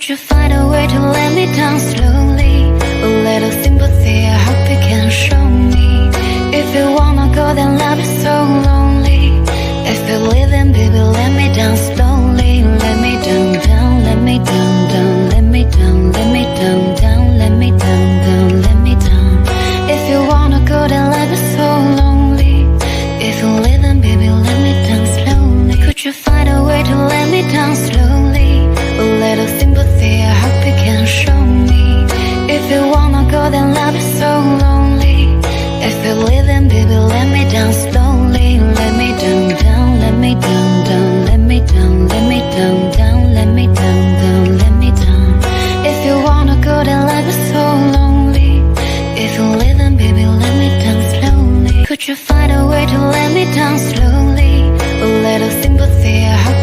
Could you find a way to let me down slowly? A little sympathy, I hope you can show me. If you wanna go, then love is so lonely. If you're leaving, baby, let me down slowly. Let me down, down, let me down, down, let me down, let me down, down, let me down, down, let me down. If you wanna go, then love is so lonely. If you're leaving, baby, let me down slowly. Could you find a way to let me down slowly? A little sympathy, I hope you can show me. If you wanna go, then love is so lonely. If you're leaving, baby, let me down slowly. Let me down, down, let me down, down, let me down, let me down, down, let me down, down, let me down. If you wanna go, then love is so lonely. If you're leaving, baby, let me down slowly. Could you find a way to let me down slowly? A little sympathy, I hope